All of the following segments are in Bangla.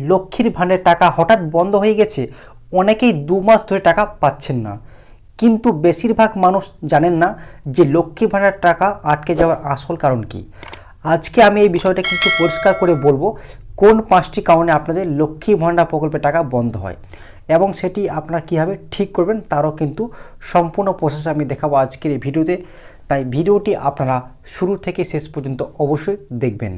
লক্ষ্মীর ভাণ্ডারের টাকা হঠাৎ বন্ধ হয়ে গেছে, অনেকেই 2 মাস ধরে টাকা পাচ্ছেন না। কিন্তু বেশিরভাগ মানুষ জানেন না যে লক্ষ্মী ভাণ্ডারের টাকা আটকে যাওয়ার আসল কারণ কি। আজকে আমি এই বিষয়টা কিন্তু পরিষ্কার করে বলবো কোন 5টি কারণে আপনাদের লক্ষ্মী ভাণ্ডার প্রকল্পের টাকা বন্ধ হয় এবং সেটি আপনারা কীভাবে ঠিক করবেন তারও কিন্তু সম্পূর্ণ প্রসেস আমি দেখাবো আজকের এই ভিডিওতে। তাই ভিডিওটি আপনারা শুরু থেকে শেষ পর্যন্ত অবশ্যই দেখবেন।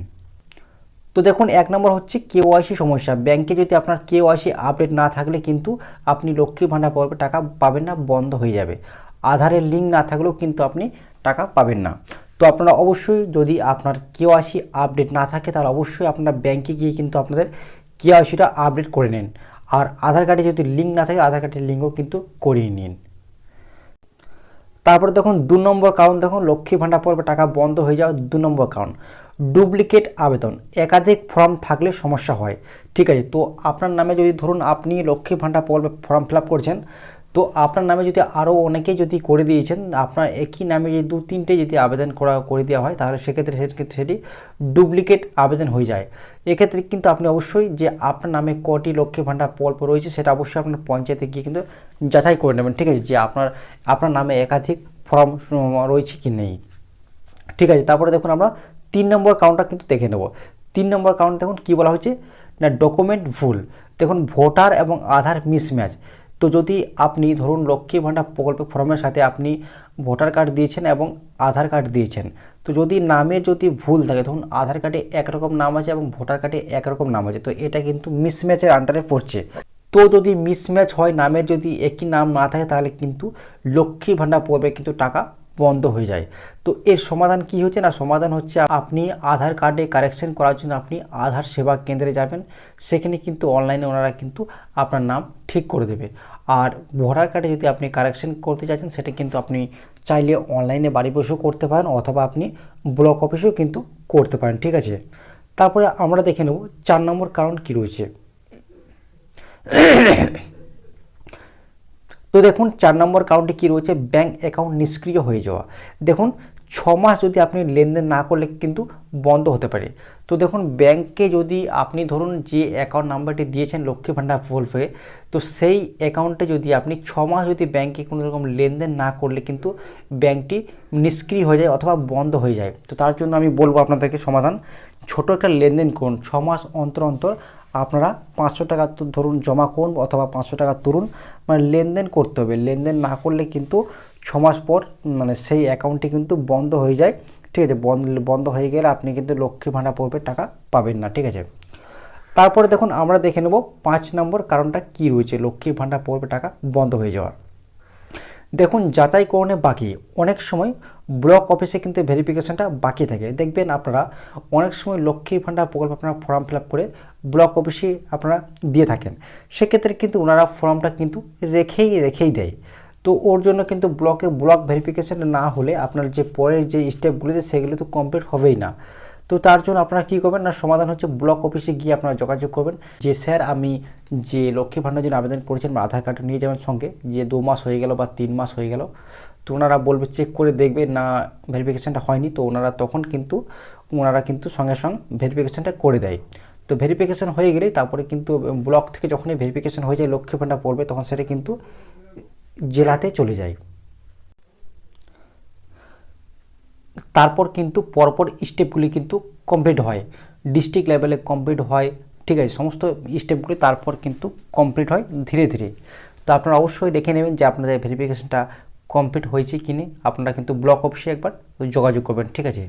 তো দেখুন, 1 নম্বর হচ্ছে কেওয়াইসি সমস্যা। ব্যাংকে যদি আপনার কেওয়াইসি আপডেট না থাকলে কিন্তু আপনি লক্ষ্মী ভাণ্ডার প্রকল্পে টাকা পাবেন না, বন্ধ হয়ে যাবে। আধারের লিঙ্ক না থাকলেও কিন্তু আপনি টাকা পাবেন না। তো আপনারা অবশ্যই, যদি আপনার কেওয়াইসি আপডেট না থাকে তাহলে অবশ্যই আপনারা ব্যাংকে গিয়ে কিন্তু আপনাদের কেওয়াইসিটা আপডেট করে নিন। আর আধার কার্ডে যদি লিঙ্ক না থাকে আধার কার্ডের লিঙ্কও কিন্তু করিয়ে নিন। তারপরে দেখুন 2 নম্বর কারণ, দেখুন লক্ষ্মী ভাণ্ডার প্রকল্পে টাকা বন্ধ হয়ে যাওয়ার 2 নম্বর কারণ ডুপ্লিকেট আবেদন। একাধিক ফর্ম থাকলে সমস্যা হয়। ঠিক আছে, তো আপনার নামে যদি ধরুন আপনি লক্ষ্মী ভাণ্ডার প্রকল্পে ফর্ম ফিল আপ করছেন, তো আপনার নামে যদি আরও অনেকে যদি করে দিয়েছেন, আপনার একই নামে যদি 2-3টে যদি আবেদন করে দেওয়া হয় তাহলে সেক্ষেত্রে সেটি ডুপ্লিকেট আবেদন হয়ে যায়। এক্ষেত্রে কিন্তু আপনি অবশ্যই যে আপনার নামে কটি লক্ষ্মী ভাণ্ডার প্রকল্প রয়েছে সেটা অবশ্যই আপনার পঞ্চায়েতে গিয়ে কিন্তু যাচাই করে নেবেন। ঠিক আছে, যে আপনার নামে একাধিক ফর্ম রয়েছে কি নেই। ঠিক আছে, তারপরে দেখুন আমরা 3 নম্বর কারণটা কিন্তু দেখে নেব। 3 নম্বর কারণ দেখুন কী বলা হয়েছে না, ডকুমেন্ট ভুল। দেখুন ভোটার এবং আধার মিসম্যাচ। তো যদি আপনি ধরুন লক্ষ্মী ভাণ্ডার প্রকল্প ফর্মের সাথে আপনি ভোটার কার্ড দিয়েছেন এবং আধার কার্ড দিয়েছেন, তো যদি নামের যদি ভুল থাকে, ধরুন আধার কার্ডে একরকম নাম আছে এবং ভোটার কার্ডে একরকম নাম আছে, তো এটা কিন্তু মিসম্যাচের আন্ডারে পড়ছে। তো যদি মিসম্যাচ হয়, নামের যদি একই নাম না থাকে, তাহলে কিন্তু লক্ষ্মী ভাণ্ডার প্রকল্পে কিন্তু টাকা বন্ধ হয়ে যায়। তো এর সমাধান কি হচ্ছে না, সমাধান হচ্ছে আপনি আধার কার্ডে কারেকশন করার জন্য আপনি আধার সেবা কেন্দ্রে যাবেন। সেখানে কিন্তু অনলাইনে ওনারা কিন্তু আপনার নাম ঠিক করে দেবে। আর ভোটার কার্ডে যদি আপনি কারেকশন করতে চাইছেন, সেটা কিন্তু আপনি চাইলে অনলাইনে বাড়ি বসেও করতে পারেন অথবা আপনি ব্লক অফিসেও কিন্তু করতে পারেন। ঠিক আছে, তারপরে আমরা দেখে নেব 4 নম্বর কারণ কি রয়েছে। তো দেখুন 4 নম্বর কারণটি কী রয়েছে, ব্যাঙ্ক অ্যাকাউন্ট নিষ্ক্রিয় হয়ে যাওয়া। দেখুন 6 মাস যদি আপনি লেনদেন না করলে কিন্তু বন্ধ হতে পারে। তো দেখুন ব্যাংকে যদি আপনি ধরুন যে অ্যাকাউন্ট নাম্বারটি দিয়েছেন লক্ষ্মী ভাণ্ডার প্রকল্পে, তো সেই অ্যাকাউন্টে যদি আপনি 6 মাস যদি ব্যাংকে কোনো রকম লেনদেন না করলে কিন্তু ব্যাংকটি নিষ্ক্রিয় হয়ে যায় অথবা বন্ধ হয়ে যায়। তো তার জন্য আমি বলবো আপনাদেরকে সমাধান, ছোটো একটা লেনদেন করুন। 6 মাস অন্তর অন্তর আপনারা 500 টাকা ধরুন জমা করুন অথবা 500 টাকা তুলুন, মানে লেনদেন করতে হবে। লেনদেন না করলে কিন্তু 6 মাস পর মানে সেই অ্যাকাউন্টটি কিন্তু বন্ধ হয়ে যায়। ঠিক আছে, বন্ধ হয়ে গেলে আপনি কিন্তু লক্ষ্মী ভাণ্ডার প্রকল্পের টাকা পাবেন না। ঠিক আছে, তারপরে দেখুন আমরা দেখে নেব 5 নম্বর কারণটা কি রয়েছে লক্ষ্মী ভাণ্ডার প্রকল্পের টাকা বন্ধ হয়ে যাওয়ার। দেখুন যাচাইকরণে বাকি। অনেক সময় ব্লক অফিসে কিন্তু ভেরিফিকেশনটা বাকি থাকে। দেখবেন আপনারা অনেক সময় লক্ষ্মী ভাণ্ডার প্রকল্প আপনারা ফর্ম ফিল আপ করে ব্লক অফিসে আপনারা দিয়ে থাকেন, সেক্ষেত্রে কিন্তু ওনারা ফর্মটা কিন্তু রেখেই দেয়। তো ওর জন্য কিন্তু ব্লক ভেরিফিকেশন না হলে আপনার যে পরের যে স্টেপগুলিতে সেগুলো তো কমপ্লিট হবেই না। তো তার জন্য আপনারা কী করবেন না, সমাধান হচ্ছে ব্লক অফিসে গিয়ে আপনারা যোগাযোগ করবেন যে স্যার আমি যে লক্ষ্মী ভাণ্ডার জন্য আবেদন করেছেন বা আধার কার্ডটা নিয়ে যাবেন সঙ্গে, যে 2 মাস হয়ে গেল বা 3 মাস হয়ে গেল। তো ওনারা বলবে চেক করে দেখবে না ভেরিফিকেশানটা হয়নি, তো ওনারা কিন্তু সঙ্গে সঙ্গে ভেরিফিকেশানটা করে দেয়। তো ভেরিফিকেশান হয়ে গেলেই তারপরে কিন্তু ব্লক থেকে যখনই ভেরিফিকেশান হয়ে যায় লক্ষ্মী ভাণ্ডার পড়বে, তখন সেটা কিন্তু জেলাতে চলে যায়। তারপর কিন্তু পরপর স্টেপগুলি কিন্তু কমপ্লিট হয়, ডিস্ট্রিক্ট লেভেলে কমপ্লিট হয়। ঠিক আছে, সমস্ত স্টেপগুলি তারপর কিন্তু কমপ্লিট হয় ধীরে ধীরে। তো আপনারা অবশ্যই দেখে নেবেন যে আপনাদের ভেরিফিকেশনটা কমপ্লিট হয়েছে কি না। আপনারা কিন্তু ব্লক অফিসে একবার যোগাযোগ করবেন। ঠিক আছে,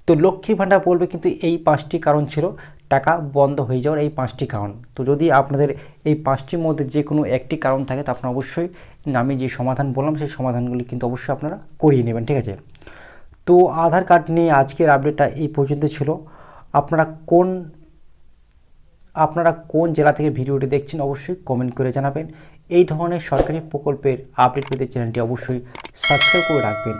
তো লক্ষ্মী ভাণ্ডার বলবে কিন্তু এই 5টি কারণ ছিল টাকা বন্ধ হয়ে যাওয়ার, এই 5টি কারণ। তো যদি আপনাদের এই 5টির মধ্যে যে কোনো একটি কারণ থাকে, তো আপনারা অবশ্যই আমি যে সমাধান বললাম সেই সমাধানগুলি কিন্তু অবশ্যই আপনারা করিয়ে নেবেন। ঠিক আছে, তো আধার কার্ড নিয়ে আজকের আপডেটটা এই পর্যন্ত ছিল। আপনারা কোন জেলা থেকে ভিডিওটি দেখছেন অবশ্যই কমেন্ট করে জানাবেন। এই ধরনের সরকারি প্রকল্পের আপডেট পেতে চ্যানেলটি অবশ্যই সাবস্ক্রাইব করে রাখবেন।